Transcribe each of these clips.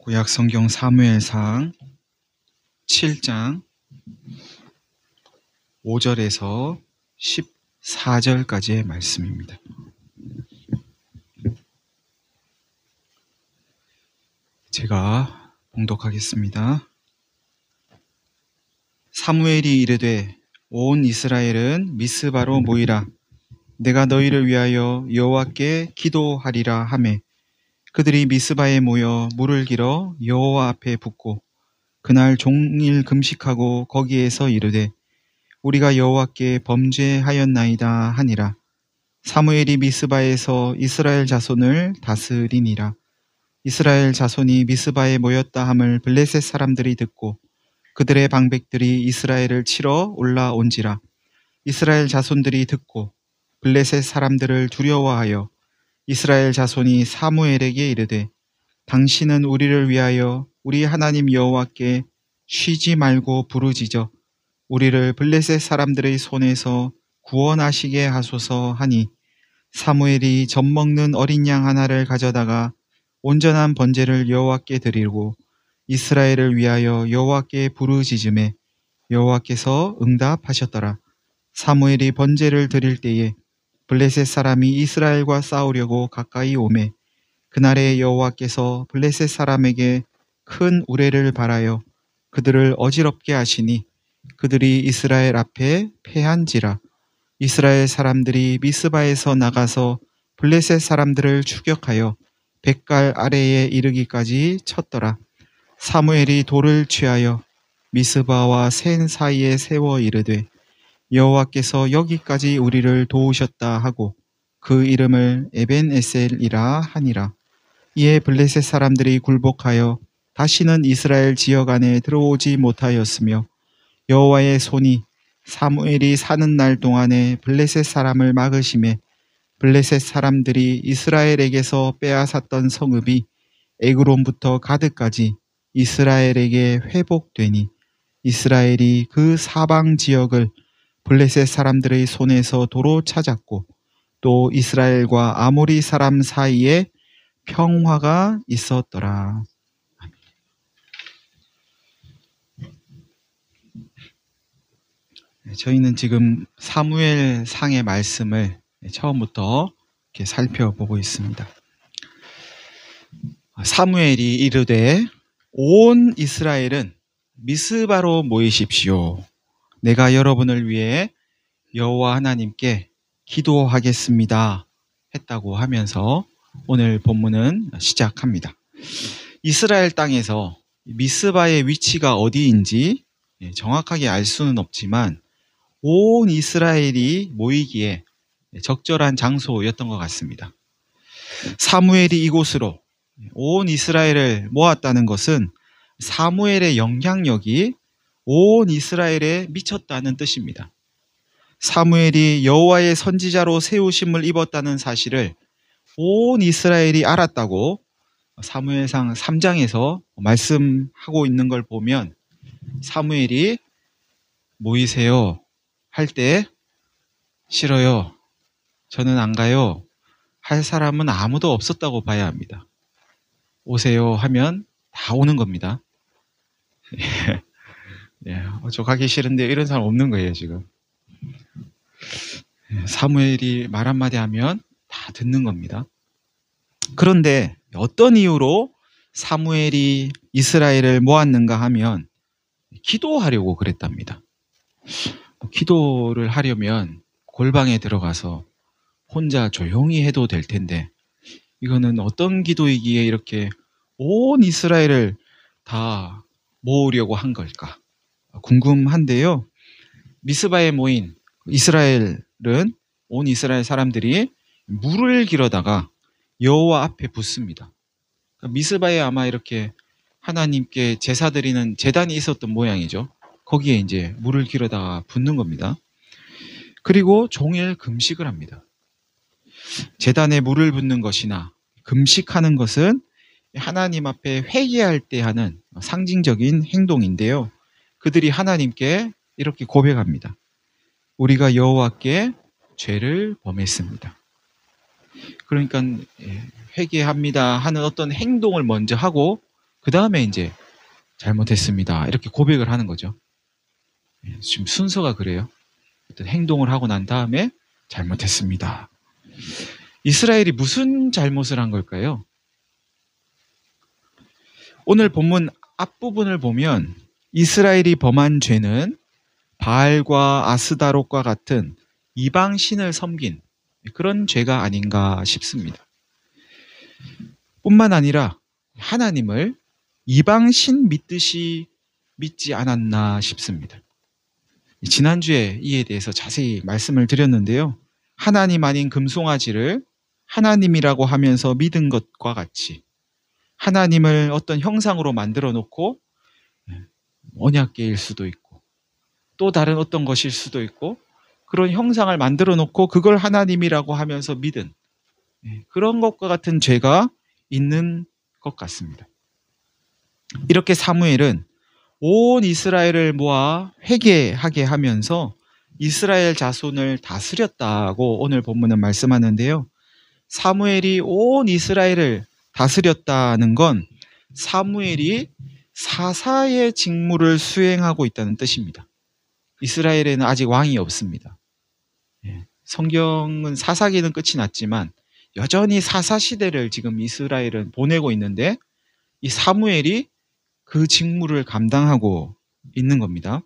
구약 성경 사무엘상 7장 5절에서 14절까지의 말씀입니다. 제가 봉독하겠습니다. 사무엘이 이르되 온 이스라엘은 미스바로 모이라. 내가 너희를 위하여 여호와께 기도하리라 하매 그들이 미스바에 모여 물을 길어 여호와 앞에 붓고 그날 종일 금식하고 거기에서 이르되 우리가 여호와께 범죄하였나이다 하니라. 사무엘이 미스바에서 이스라엘 자손을 다스리니라. 이스라엘 자손이 미스바에 모였다 함을 블레셋 사람들이 듣고 그들의 방백들이 이스라엘을 치러 올라온지라. 이스라엘 자손들이 듣고 블레셋 사람들을 두려워하여 이스라엘 자손이 사무엘에게 이르되 당신은 우리를 위하여 우리 하나님 여호와께 쉬지 말고 부르짖어 우리를 블레셋 사람들의 손에서 구원하시게 하소서 하니 사무엘이 젖먹는 어린 양 하나를 가져다가 온전한 번제를 여호와께 드리고 이스라엘을 위하여 여호와께 부르짖음에 여호와께서 응답하셨더라. 사무엘이 번제를 드릴 때에 블레셋 사람이 이스라엘과 싸우려고 가까이 오매 그날에 여호와께서 블레셋 사람에게 큰 우레를 발하여 그들을 어지럽게 하시니 그들이 이스라엘 앞에 패한지라. 이스라엘 사람들이 미스바에서 나가서 블레셋 사람들을 추격하여 뱃갈 아래에 이르기까지 쳤더라. 사무엘이 돌을 취하여 미스바와 센 사이에 세워 이르되 여호와께서 여기까지 우리를 도우셨다 하고 그 이름을 에벤에셀이라 하니라. 이에 블레셋 사람들이 굴복하여 다시는 이스라엘 지역 안에 들어오지 못하였으며 여호와의 손이 사무엘이 사는 날 동안에 블레셋 사람을 막으심에 블레셋 사람들이 이스라엘에게서 빼앗았던 성읍이 에그론부터 가드까지 이스라엘에게 회복되니 이스라엘이 그 사방 지역을 블레셋 사람들의 손에서 도로 찾았고 또 이스라엘과 아모리 사람 사이에 평화가 있었더라. 저희는 지금 사무엘 상의 말씀을 처음부터 이렇게 살펴보고 있습니다. 사무엘이 이르되 온 이스라엘은 미스바로 모이십시오. 내가 여러분을 위해 여호와 하나님께 기도하겠습니다 했다고 하면서 오늘 본문은 시작합니다. 이스라엘 땅에서 미스바의 위치가 어디인지 정확하게 알 수는 없지만 온 이스라엘이 모이기에 적절한 장소였던 것 같습니다. 사무엘이 이곳으로 온 이스라엘을 모았다는 것은 사무엘의 영향력이 온 이스라엘에 미쳤다는 뜻입니다. 사무엘이 여호와의 선지자로 세우심을 입었다는 사실을 온 이스라엘이 알았다고 사무엘상 3장에서 말씀하고 있는 걸 보면 사무엘이 모이세요 할 때 싫어요, 저는 안 가요 할 사람은 아무도 없었다고 봐야 합니다. 오세요 하면 다 오는 겁니다. 저 가기 싫은데 이런 사람 없는 거예요 지금. 사무엘이 말 한마디 하면 다 듣는 겁니다. 그런데 어떤 이유로 사무엘이 이스라엘을 모았는가 하면 기도하려고 그랬답니다. 기도를 하려면 골방에 들어가서 혼자 조용히 해도 될 텐데 이거는 어떤 기도이기에 이렇게 온 이스라엘을 다 모으려고 한 걸까 궁금한데요. 미스바에 모인 이스라엘은 온 이스라엘 사람들이 물을 길어다가 여호와 앞에 붓습니다. 미스바에 아마 이렇게 하나님께 제사 드리는 제단이 있었던 모양이죠. 거기에 이제 물을 길어다가 붓는 겁니다. 그리고 종일 금식을 합니다. 제단에 물을 붓는 것이나 금식하는 것은 하나님 앞에 회개할 때 하는 상징적인 행동인데요. 그들이 하나님께 이렇게 고백합니다. 우리가 여호와께 죄를 범했습니다. 그러니까 회개합니다 하는 어떤 행동을 먼저 하고 그 다음에 이제 잘못했습니다. 이렇게 고백을 하는 거죠. 지금 순서가 그래요. 어떤 행동을 하고 난 다음에 잘못했습니다. 이스라엘이 무슨 잘못을 한 걸까요? 오늘 본문 앞부분을 보면 이스라엘이 범한 죄는 바알과 아스다롯과 같은 이방 신을 섬긴 그런 죄가 아닌가 싶습니다. 뿐만 아니라 하나님을 이방 신 믿듯이 믿지 않았나 싶습니다. 지난주에 이에 대해서 자세히 말씀을 드렸는데요. 하나님 아닌 금송아지를 하나님이라고 하면서 믿은 것과 같이 하나님을 어떤 형상으로 만들어 놓고 언약궤일 수도 있고 또 다른 어떤 것일 수도 있고 그런 형상을 만들어 놓고 그걸 하나님이라고 하면서 믿은 그런 것과 같은 죄가 있는 것 같습니다. 이렇게 사무엘은 온 이스라엘을 모아 회개하게 하면서 이스라엘 자손을 다스렸다고 오늘 본문은 말씀하는데요. 사무엘이 온 이스라엘을 다스렸다는 건 사무엘이 사사의 직무를 수행하고 있다는 뜻입니다. 이스라엘에는 아직 왕이 없습니다. 성경은 사사기는 끝이 났지만 여전히 사사 시대를 지금 이스라엘은 보내고 있는데 이 사무엘이 그 직무를 감당하고 있는 겁니다.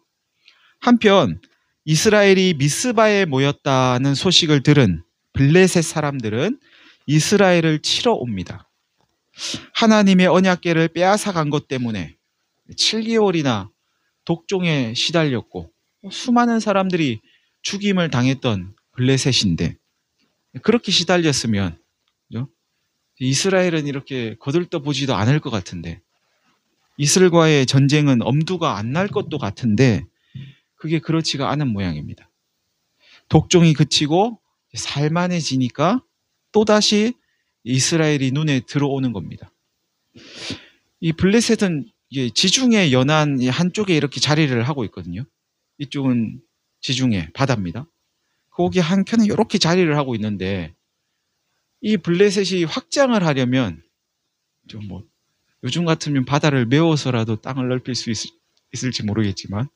한편 이스라엘이 미스바에 모였다는 소식을 들은 블레셋 사람들은 이스라엘을 치러 옵니다. 하나님의 언약궤를 빼앗아간 것 때문에 7개월이나 독종에 시달렸고 수많은 사람들이 죽임을 당했던 블레셋인데 그렇게 시달렸으면 이스라엘은 이렇게 거들떠보지도 않을 것 같은데 이슬과의 전쟁은 엄두가 안 날 것도 같은데 그게 그렇지가 않은 모양입니다. 독종이 그치고 살만해지니까 또다시 이스라엘이 눈에 들어오는 겁니다. 이 블레셋은 지중해 연안 한쪽에 이렇게 자리를 하고 있거든요. 이쪽은 지중해 바다입니다. 거기 한켠에 이렇게 자리를 하고 있는데 이 블레셋이 확장을 하려면 좀 요즘 같으면 바다를 메워서라도 땅을 넓힐 수 있을지 모르겠지만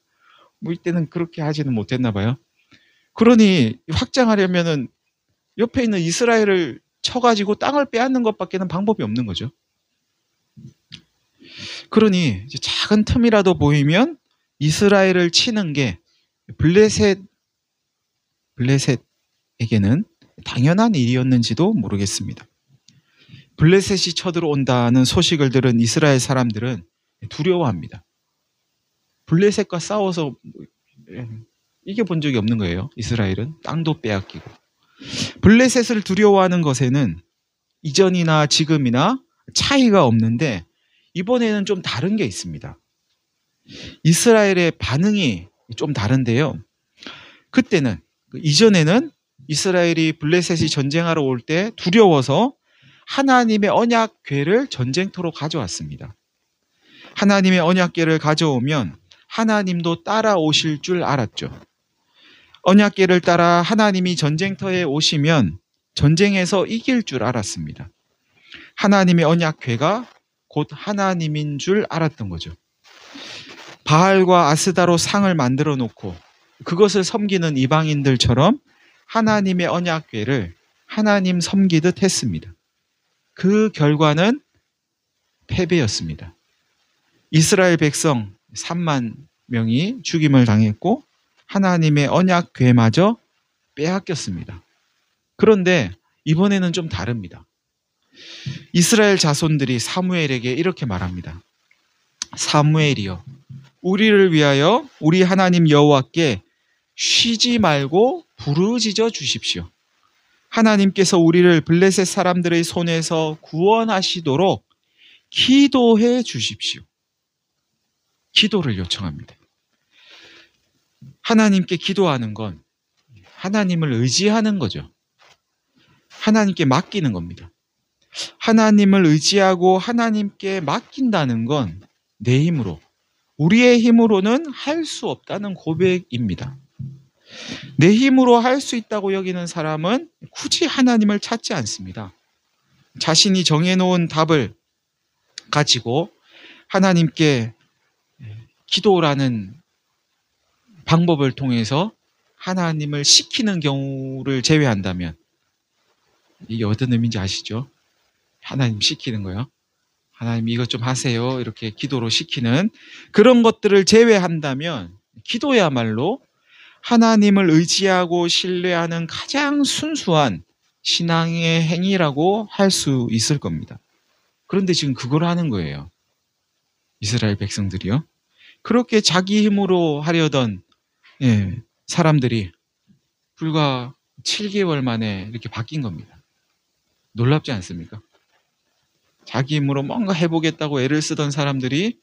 이때는 그렇게 하지는 못했나 봐요. 그러니 확장하려면은 옆에 있는 이스라엘을 쳐가지고 땅을 빼앗는 것밖에는 방법이 없는 거죠. 그러니 이제 작은 틈이라도 보이면 이스라엘을 치는 게 블레셋에게는 당연한 일이었는지도 모르겠습니다. 블레셋이 쳐들어온다는 소식을 들은 이스라엘 사람들은 두려워합니다. 블레셋과 싸워서 이겨본 적이 없는 거예요. 이스라엘은 땅도 빼앗기고. 블레셋을 두려워하는 것에는 이전이나 지금이나 차이가 없는데 이번에는 좀 다른 게 있습니다. 이스라엘의 반응이 좀 다른데요. 그때는 이전에는 이스라엘이 블레셋이 전쟁하러 올 때 두려워서 하나님의 언약궤를 전쟁터로 가져왔습니다. 하나님의 언약궤를 가져오면 하나님도 따라오실 줄 알았죠. 언약궤를 따라 하나님이 전쟁터에 오시면 전쟁에서 이길 줄 알았습니다. 하나님의 언약궤가 곧 하나님인 줄 알았던 거죠. 바알과 아스다로 상을 만들어 놓고 그것을 섬기는 이방인들처럼 하나님의 언약궤를 하나님 섬기듯 했습니다. 그 결과는 패배였습니다. 이스라엘 백성 3만 명이 죽임을 당했고 하나님의 언약궤마저 빼앗겼습니다. 그런데 이번에는 좀 다릅니다. 이스라엘 자손들이 사무엘에게 이렇게 말합니다. 사무엘이여, 우리를 위하여 우리 하나님 여호와께 쉬지 말고 부르짖어 주십시오. 하나님께서 우리를 블레셋 사람들의 손에서 구원하시도록 기도해 주십시오. 기도를 요청합니다. 하나님께 기도하는 건 하나님을 의지하는 거죠. 하나님께 맡기는 겁니다. 하나님을 의지하고 하나님께 맡긴다는 건 내 힘으로, 우리의 힘으로는 할 수 없다는 고백입니다. 내 힘으로 할 수 있다고 여기는 사람은 굳이 하나님을 찾지 않습니다. 자신이 정해놓은 답을 가지고 하나님께 기도라는 방법을 통해서 하나님을 시키는 경우를 제외한다면, 이게 어떤 의미인지 아시죠? 하나님 시키는 거요. 하나님 이것 좀 하세요. 이렇게 기도로 시키는 그런 것들을 제외한다면 기도야말로 하나님을 의지하고 신뢰하는 가장 순수한 신앙의 행위라고 할 수 있을 겁니다. 그런데 지금 그걸 하는 거예요. 이스라엘 백성들이요. 그렇게 자기 힘으로 하려던 사람들이 불과 7개월 만에 이렇게 바뀐 겁니다. 놀랍지 않습니까? 자기 힘으로 뭔가 해보겠다고 애를 쓰던 사람들이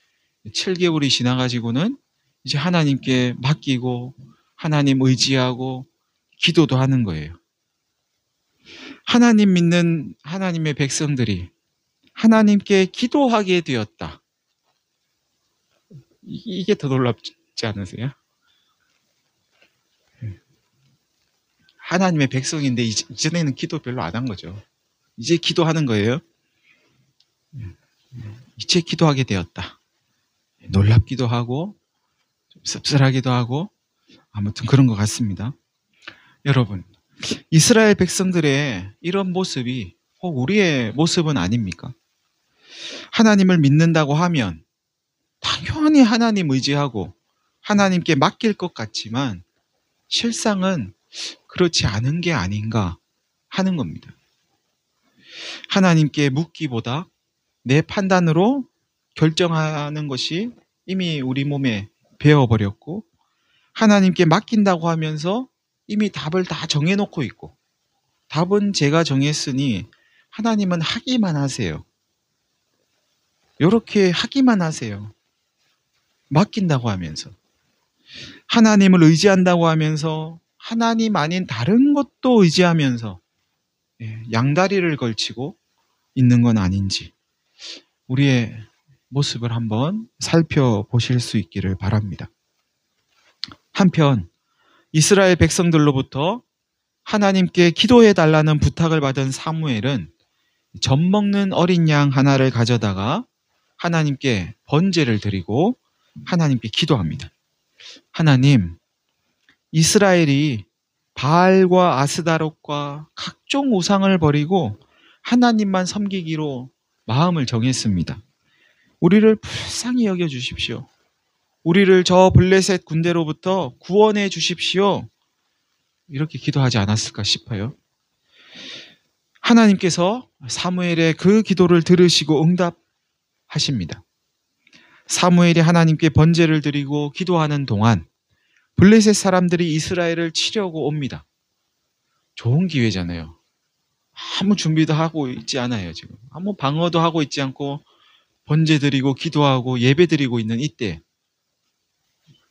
7개월이 지나가지고는 이제 하나님께 맡기고 하나님 의지하고 기도도 하는 거예요. 하나님 믿는 하나님의 백성들이 하나님께 기도하게 되었다. 이게 더 놀랍지 않으세요? 하나님의 백성인데 이전에는 기도 별로 안 한 거죠. 이제 기도하는 거예요. 이제 기도하게 되었다. 놀랍기도 하고 좀 씁쓸하기도 하고 아무튼 그런 것 같습니다. 여러분, 이스라엘 백성들의 이런 모습이 우리의 모습은 아닙니까? 하나님을 믿는다고 하면 당연히 하나님 의지하고 하나님께 맡길 것 같지만 실상은 그렇지 않은 게 아닌가 하는 겁니다. 하나님께 묻기보다 내 판단으로 결정하는 것이 이미 우리 몸에 배어버렸고, 하나님께 맡긴다고 하면서 이미 답을 다 정해놓고 있고, 답은 제가 정했으니 하나님은 하기만 하세요. 이렇게 하기만 하세요. 맡긴다고 하면서, 하나님을 의지한다고 하면서 하나님 아닌 다른 것도 의지하면서 양다리를 걸치고 있는 건 아닌지 우리의 모습을 한번 살펴보실 수 있기를 바랍니다. 한편 이스라엘 백성들로부터 하나님께 기도해 달라는 부탁을 받은 사무엘은 젖 먹는 어린 양 하나를 가져다가 하나님께 번제를 드리고 하나님께 기도합니다. 하나님, 이스라엘이 바알과 아스다롯과 각종 우상을 버리고 하나님만 섬기기로 마음을 정했습니다. 우리를 불쌍히 여겨 주십시오. 우리를 저 블레셋 군대로부터 구원해 주십시오. 이렇게 기도하지 않았을까 싶어요. 하나님께서 사무엘의 그 기도를 들으시고 응답하십니다. 사무엘이 하나님께 번제를 드리고 기도하는 동안 블레셋 사람들이 이스라엘을 치려고 옵니다. 좋은 기회잖아요. 아무 준비도 하고 있지 않아요. 지금 아무 방어도 하고 있지 않고 번제 드리고 기도하고 예배 드리고 있는 이때,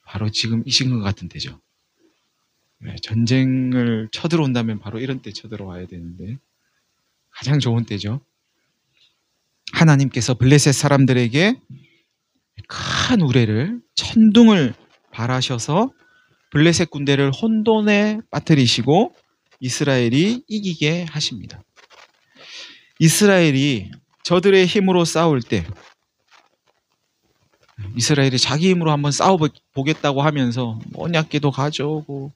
바로 지금 이 시간 같은 때죠. 전쟁을 쳐들어온다면 바로 이런 때 쳐들어와야 되는데 가장 좋은 때죠. 하나님께서 블레셋 사람들에게 큰 우레를, 천둥을 발하셔서 블레셋 군대를 혼돈에 빠뜨리시고 이스라엘이 이기게 하십니다. 이스라엘이 저들의 힘으로 싸울 때, 이스라엘이 자기 힘으로 한번 싸워보겠다고 하면서 언약궤도 가져오고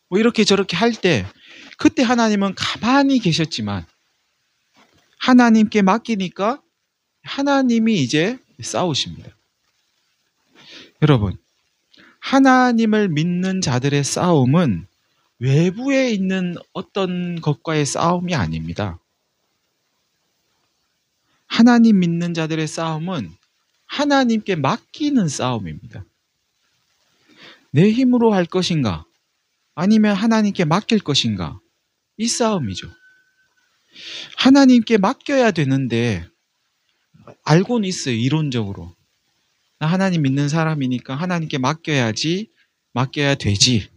뭐 이렇게 저렇게 할 때, 그때 하나님은 가만히 계셨지만 하나님께 맡기니까 하나님이 이제 싸우십니다. 여러분, 하나님을 믿는 자들의 싸움은 외부에 있는 어떤 것과의 싸움이 아닙니다. 하나님 믿는 자들의 싸움은 하나님께 맡기는 싸움입니다. 내 힘으로 할 것인가? 아니면 하나님께 맡길 것인가? 이 싸움이죠. 하나님께 맡겨야 되는데, 알고는 있어요, 이론적으로. 나 하나님 믿는 사람이니까 하나님께 맡겨야지, 맡겨야 되지.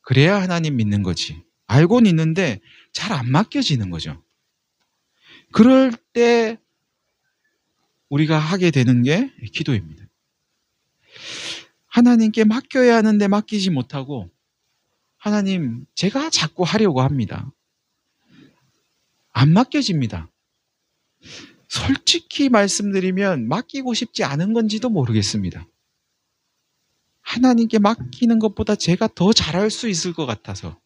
그래야 하나님 믿는 거지. 알고는 있는데 잘 안 맡겨지는 거죠. 그럴 때 우리가 하게 되는 게 기도입니다. 하나님께 맡겨야 하는데 맡기지 못하고, 하나님, 제가 자꾸 하려고 합니다. 안 맡겨집니다. 솔직히 말씀드리면 맡기고 싶지 않은 건지도 모르겠습니다. 하나님께 맡기는 것보다 제가 더 잘할 수 있을 것 같아서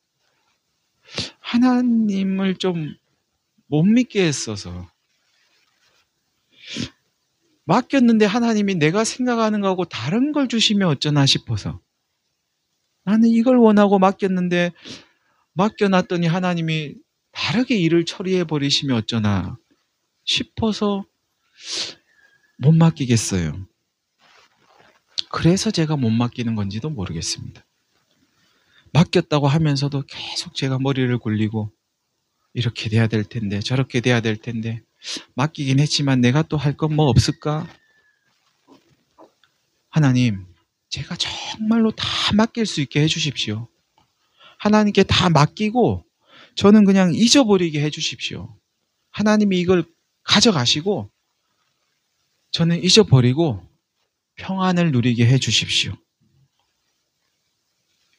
하나님을 좀 못 믿게 했어서 맡겼는데 하나님이 내가 생각하는 거하고 다른 걸 주시면 어쩌나 싶어서 나는 이걸 원하고 맡겼는데 맡겨놨더니 하나님이 다르게 일을 처리해 버리시면 어쩌나 싶어서 못 맡기겠어요. 그래서 제가 못 맡기는 건지도 모르겠습니다. 맡겼다고 하면서도 계속 제가 머리를 굴리고 이렇게 돼야 될 텐데 저렇게 돼야 될 텐데 맡기긴 했지만 내가 또 할 건 뭐 없을까? 하나님, 제가 정말로 다 맡길 수 있게 해주십시오. 하나님께 다 맡기고 저는 그냥 잊어버리게 해주십시오. 하나님이 이걸 가져가시고 저는 잊어버리고 평안을 누리게 해주십시오.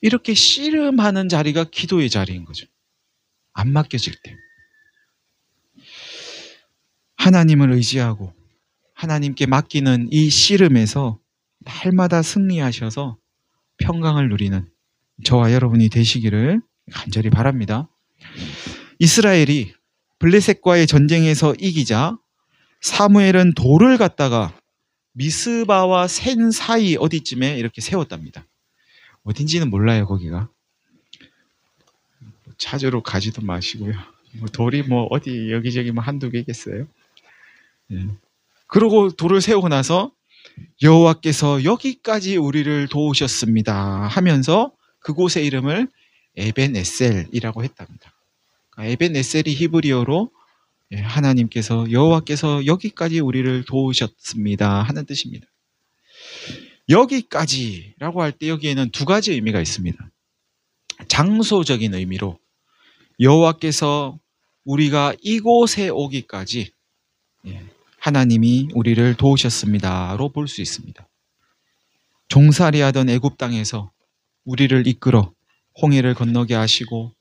이렇게 씨름하는 자리가 기도의 자리인 거죠. 안 맡겨질 때. 하나님을 의지하고 하나님께 맡기는 이 씨름에서 날마다 승리하셔서 평강을 누리는 저와 여러분이 되시기를 간절히 바랍니다. 이스라엘이 블레셋과의 전쟁에서 이기자 사무엘은 돌을 갖다가 미스바와 센 사이 어디쯤에 이렇게 세웠답니다. 어딘지는 몰라요, 거기가. 찾으러 가지도 마시고요. 돌이 어디 여기저기 한두 개겠어요. 예. 그러고 돌을 세우고 나서 여호와께서 여기까지 우리를 도우셨습니다 하면서 그곳의 이름을 에벤에셀이라고 했답니다. 에벤에셀이 히브리어로 하나님께서 여호와께서 여기까지 우리를 도우셨습니다 하는 뜻입니다. 여기까지라고 할 때 여기에는 두 가지 의미가 있습니다. 장소적인 의미로 여호와께서 우리가 이곳에 오기까지 하나님이 우리를 도우셨습니다로 볼 수 있습니다. 종살이하던 애굽 땅에서 우리를 이끌어 홍해를 건너게 하시고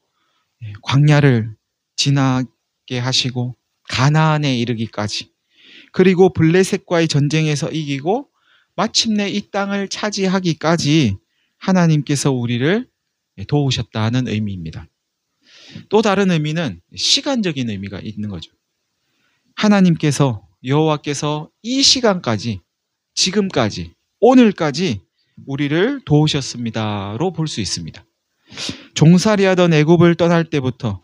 광야를 지나게 하시고 가나안에 이르기까지 그리고 블레셋과의 전쟁에서 이기고 마침내 이 땅을 차지하기까지 하나님께서 우리를 도우셨다는 의미입니다. 또 다른 의미는 시간적인 의미가 있는 거죠. 하나님께서 여호와께서 이 시간까지 지금까지 오늘까지 우리를 도우셨습니다로 볼 수 있습니다. 종살이하던 애굽을 떠날 때부터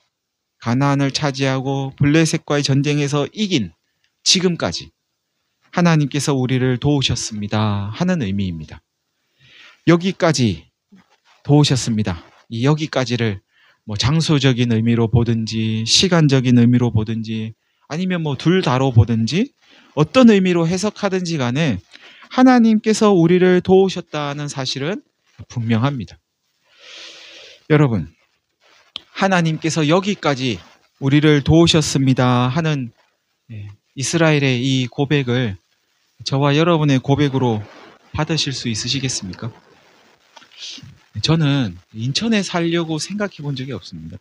가나안을 차지하고 블레셋과의 전쟁에서 이긴 지금까지 하나님께서 우리를 도우셨습니다 하는 의미입니다. 여기까지 도우셨습니다. 이 여기까지를 장소적인 의미로 보든지 시간적인 의미로 보든지 아니면 둘 다로 보든지 어떤 의미로 해석하든지 간에 하나님께서 우리를 도우셨다는 사실은 분명합니다. 여러분, 하나님께서 여기까지 우리를 도우셨습니다 하는 이스라엘의 이 고백을 저와 여러분의 고백으로 받으실 수 있으시겠습니까? 저는 인천에 살려고 생각해 본 적이 없습니다.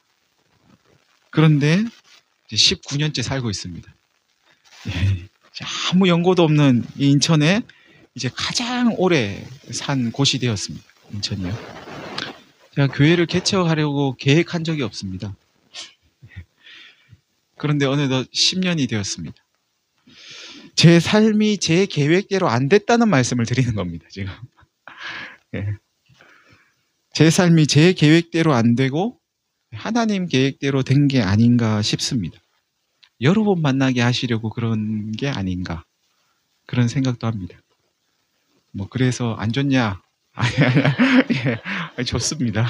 그런데 19년째 살고 있습니다. 아무 연고도 없는 이 인천에 이제 가장 오래 산 곳이 되었습니다. 인천이요. 제가 교회를 개척하려고 계획한 적이 없습니다. 그런데 어느덧 10년이 되었습니다. 제 삶이 제 계획대로 안 됐다는 말씀을 드리는 겁니다, 지금. 제 삶이 제 계획대로 안 되고 하나님 계획대로 된 게 아닌가 싶습니다. 여러분 만나게 하시려고 그런 게 아닌가 그런 생각도 합니다. 그래서 안 좋냐? 좋습니다.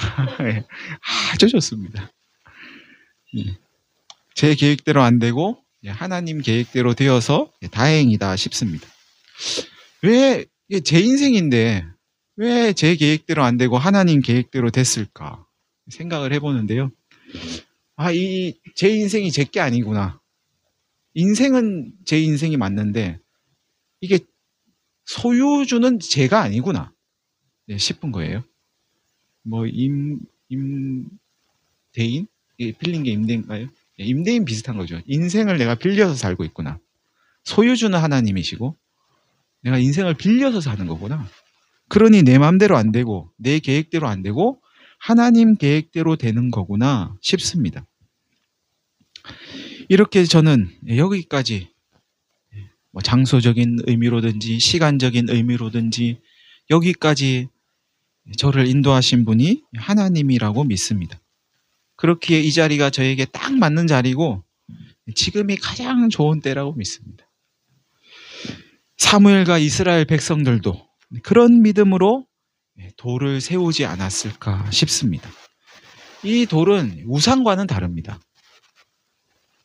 아주 좋습니다. 제 계획대로 안 되고 하나님 계획대로 되어서 다행이다 싶습니다. 왜 제 인생인데 왜 제 계획대로 안 되고 하나님 계획대로 됐을까 생각을 해보는데요. 제 인생이 제 게 아니구나. 인생은 제 인생이 맞는데 이게 소유주는 제가 아니구나 싶은 거예요. 임대인? 빌린 게 임대인가요? 임대인 비슷한 거죠. 인생을 내가 빌려서 살고 있구나. 소유주는 하나님이시고 내가 인생을 빌려서 사는 거구나. 그러니 내 마음대로 안 되고 내 계획대로 안 되고 하나님 계획대로 되는 거구나 싶습니다. 이렇게 저는 여기까지 장소적인 의미로든지 시간적인 의미로든지 여기까지 저를 인도하신 분이 하나님이라고 믿습니다. 그렇기에 이 자리가 저에게 딱 맞는 자리고 지금이 가장 좋은 때라고 믿습니다. 사무엘과 이스라엘 백성들도 그런 믿음으로 돌을 세우지 않았을까 싶습니다. 이 돌은 우상과는 다릅니다.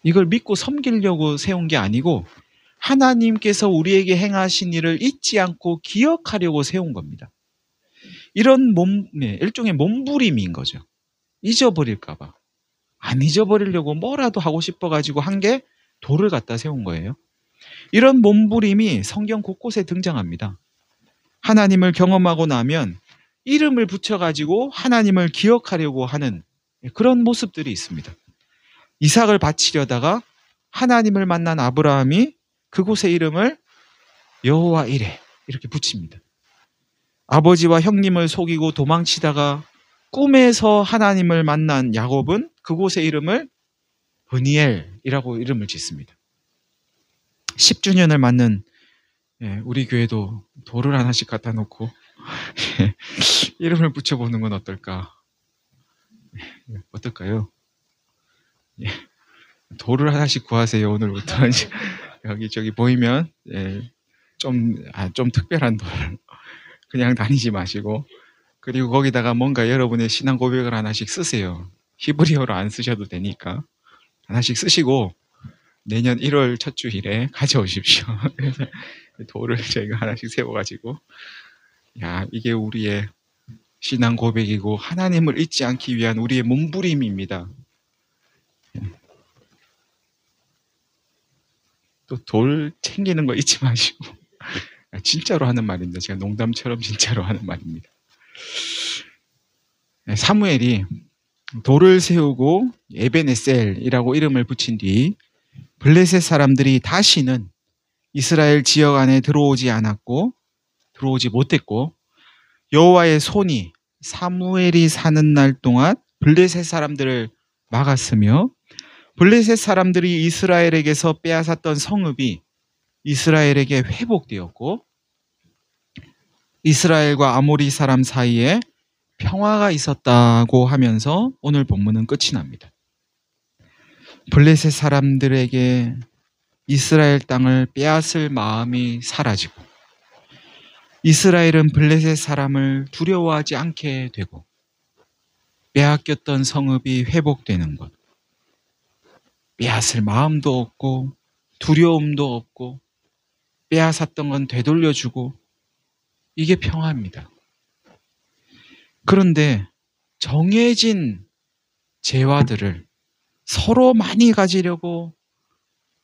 이걸 믿고 섬기려고 세운 게 아니고 하나님께서 우리에게 행하신 일을 잊지 않고 기억하려고 세운 겁니다. 이런 일종의 몸부림인 거죠. 잊어버릴까 봐. 안 잊어버리려고 뭐라도 하고 싶어가지고 한 게 돌을 갖다 세운 거예요. 이런 몸부림이 성경 곳곳에 등장합니다. 하나님을 경험하고 나면 이름을 붙여가지고 하나님을 기억하려고 하는 그런 모습들이 있습니다. 이삭을 바치려다가 하나님을 만난 아브라함이 그곳의 이름을 여호와 이레 이렇게 붙입니다. 아버지와 형님을 속이고 도망치다가 꿈에서 하나님을 만난 야곱은 그곳의 이름을 브니엘이라고 이름을 짓습니다. 10주년을 맞는 우리 교회도 돌을 하나씩 갖다 놓고 이름을 붙여보는 건 어떨까? 어떨까요? 돌을 하나씩 구하세요. 오늘부터 여기 저기 보이면 좀 특별한 돌 그냥 다니지 마시고 그리고 거기다가 뭔가 여러분의 신앙 고백을 하나씩 쓰세요. 히브리어로 안 쓰셔도 되니까 하나씩 쓰시고 내년 1월 첫 주일에 가져오십시오. 그래서 돌을 저희가 하나씩 세워가지고 이게 우리의 신앙 고백이고 하나님을 잊지 않기 위한 우리의 몸부림입니다. 또 돌 챙기는 거 잊지 마시고 진짜로 하는 말입니다. 제가 농담처럼 진짜로 하는 말입니다. 사무엘이 돌을 세우고 에베네셀이라고 이름을 붙인 뒤 블레셋 사람들이 다시는 이스라엘 지역 안에 들어오지 못했고 여호와의 손이 사무엘이 사는 날 동안 블레셋 사람들을 막았으며 블레셋 사람들이 이스라엘에게서 빼앗았던 성읍이 이스라엘에게 회복되었고 이스라엘과 아모리 사람 사이에 평화가 있었다고 하면서 오늘 본문은 끝이 납니다. 블레셋 사람들에게 이스라엘 땅을 빼앗을 마음이 사라지고 이스라엘은 블레셋 사람을 두려워하지 않게 되고 빼앗겼던 성읍이 회복되는 것, 빼앗을 마음도 없고 두려움도 없고 빼앗았던 건 되돌려주고 이게 평화입니다. 그런데 정해진 재화들을 서로 많이 가지려고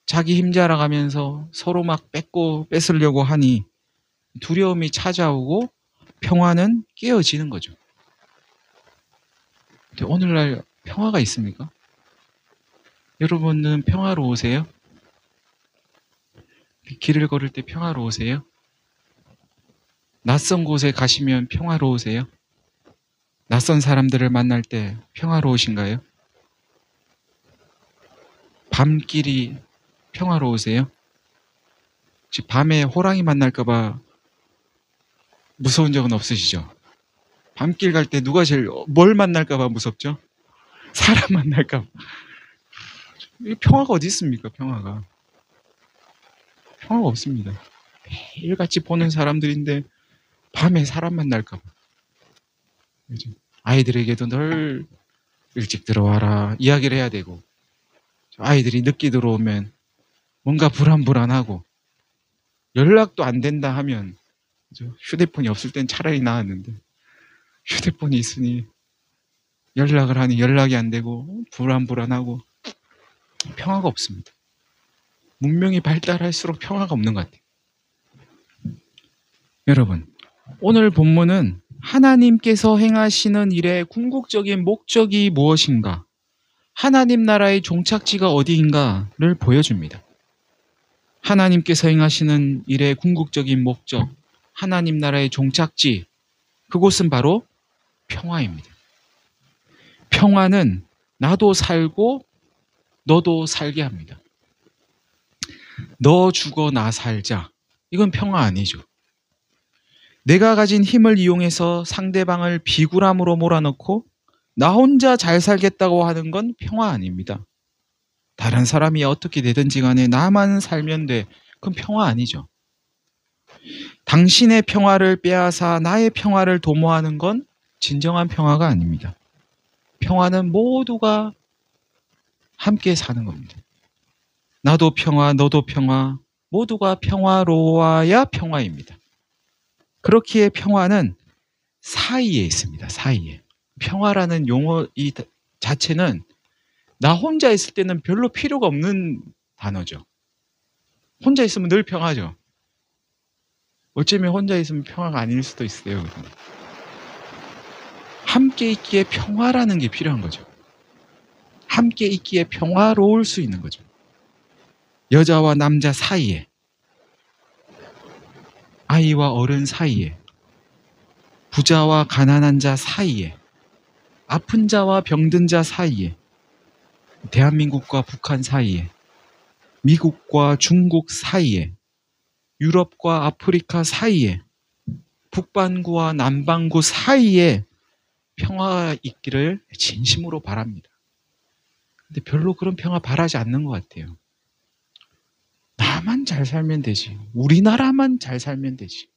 자기 힘 자랑하면서 서로 막 뺏으려고 하니 두려움이 찾아오고 평화는 깨어지는 거죠. 근데 오늘날 평화가 있습니까? 여러분은 평화로우세요? 길을 걸을 때 평화로우세요? 낯선 곳에 가시면 평화로우세요? 낯선 사람들을 만날 때 평화로우신가요? 밤길이 평화로우세요? 혹시 밤에 호랑이 만날까봐 무서운 적은 없으시죠? 밤길 갈 때 뭘 만날까봐 무섭죠? 사람 만날까봐. 평화가 어디 있습니까? 평화가 없습니다. 매일같이 보는 사람들인데 밤에 사람 만날까봐. 아이들에게도 늘 일찍 들어와라 이야기를 해야 되고 아이들이 늦게 들어오면 뭔가 불안하고 연락도 안 된다 하면 휴대폰이 없을 땐 차라리 나았는데 휴대폰이 있으니 연락을 하니 연락이 안 되고 불안하고 평화가 없습니다. 문명이 발달할수록 평화가 없는 것 같아요. 여러분, 오늘 본문은 하나님께서 행하시는 일의 궁극적인 목적이 무엇인가, 하나님 나라의 종착지가 어디인가를 보여줍니다. 하나님께서 행하시는 일의 궁극적인 목적, 하나님 나라의 종착지, 그곳은 바로 평화입니다. 평화는 나도 살고 너도 살게 합니다. 너 죽어 나 살자. 이건 평화 아니죠. 내가 가진 힘을 이용해서 상대방을 비굴함으로 몰아넣고 나 혼자 잘 살겠다고 하는 건 평화 아닙니다. 다른 사람이 어떻게 되든지 간에 나만 살면 돼. 그건 평화 아니죠. 당신의 평화를 빼앗아 나의 평화를 도모하는 건 진정한 평화가 아닙니다. 평화는 모두가 함께 사는 겁니다. 나도 평화, 너도 평화, 모두가 평화로워야 평화입니다. 그렇기에 평화는 사이에 있습니다. 사이에. 평화라는 용어 이 자체는 나 혼자 있을 때는 별로 필요가 없는 단어죠. 혼자 있으면 늘 평화죠. 어쩌면 혼자 있으면 평화가 아닐 수도 있어요. 함께 있기에 평화라는 게 필요한 거죠. 함께 있기에 평화로울 수 있는 거죠. 여자와 남자 사이에, 아이와 어른 사이에, 부자와 가난한 자 사이에, 아픈 자와 병든 자 사이에, 대한민국과 북한 사이에, 미국과 중국 사이에, 유럽과 아프리카 사이에, 북반구와 남반구 사이에 평화가 있기를 진심으로 바랍니다. 근데 별로 그런 평화 바라지 않는 것 같아요. 나만 잘 살면 되지. 우리나라만 잘 살면 되지.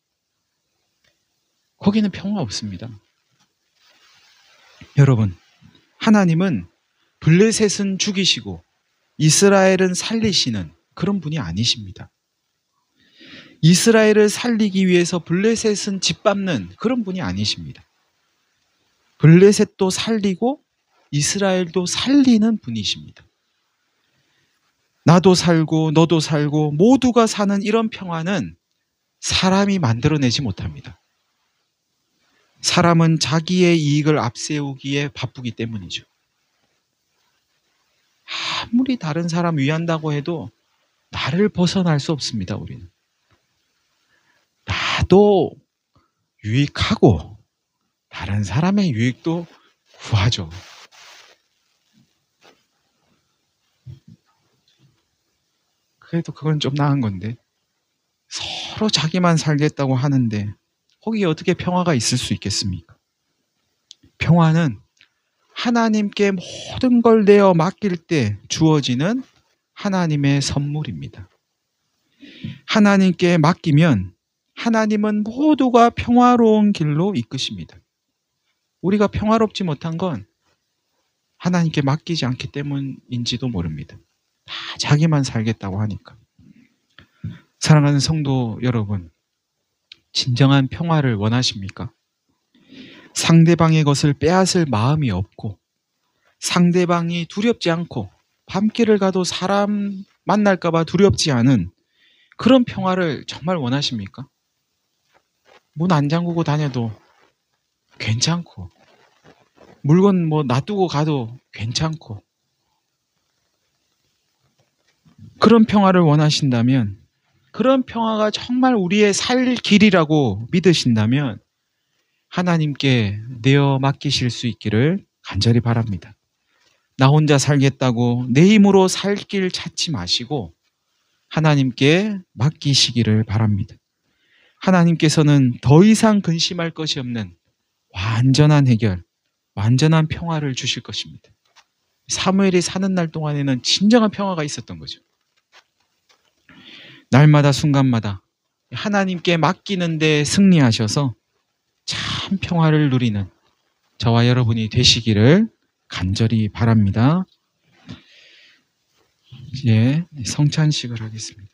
거기는 평화 없습니다. 여러분, 하나님은 블레셋은 죽이시고 이스라엘은 살리시는 그런 분이 아니십니다. 이스라엘을 살리기 위해서 블레셋은 짓밟는 그런 분이 아니십니다. 블레셋도 살리고 이스라엘도 살리는 분이십니다. 나도 살고 너도 살고 모두가 사는 이런 평화는 사람이 만들어내지 못합니다. 사람은 자기의 이익을 앞세우기에 바쁘기 때문이죠. 아무리 다른 사람 위한다고 해도 나를 벗어날 수 없습니다. 우리는. 나도 유익하고 다른 사람의 유익도 구하죠. 그래도 그건 좀 나은 건데 서로 자기만 살겠다고 하는데 거기에 어떻게 평화가 있을 수 있겠습니까? 평화는 하나님께 모든 걸 내어 맡길 때 주어지는 하나님의 선물입니다. 하나님께 맡기면 하나님은 모두가 평화로운 길로 이끄십니다. 우리가 평화롭지 못한 건 하나님께 맡기지 않기 때문인지도 모릅니다. 다 자기만 살겠다고 하니까. 사랑하는 성도 여러분, 진정한 평화를 원하십니까? 상대방의 것을 빼앗을 마음이 없고 상대방이 두렵지 않고 밤길을 가도 사람 만날까 봐 두렵지 않은 그런 평화를 정말 원하십니까? 문 안 잠그고 다녀도 괜찮고 물건 놔두고 가도 괜찮고 그런 평화를 원하신다면, 그런 평화가 정말 우리의 살 길이라고 믿으신다면 하나님께 내어 맡기실 수 있기를 간절히 바랍니다. 나 혼자 살겠다고 내 힘으로 살 길 찾지 마시고 하나님께 맡기시기를 바랍니다. 하나님께서는 더 이상 근심할 것이 없는 완전한 해결, 완전한 평화를 주실 것입니다. 사무엘이 사는 날 동안에는 진정한 평화가 있었던 거죠. 날마다 순간마다 하나님께 맡기는 데 승리하셔서 참 평화를 누리는 저와 여러분이 되시기를 간절히 바랍니다. 이제 성찬식을 하겠습니다.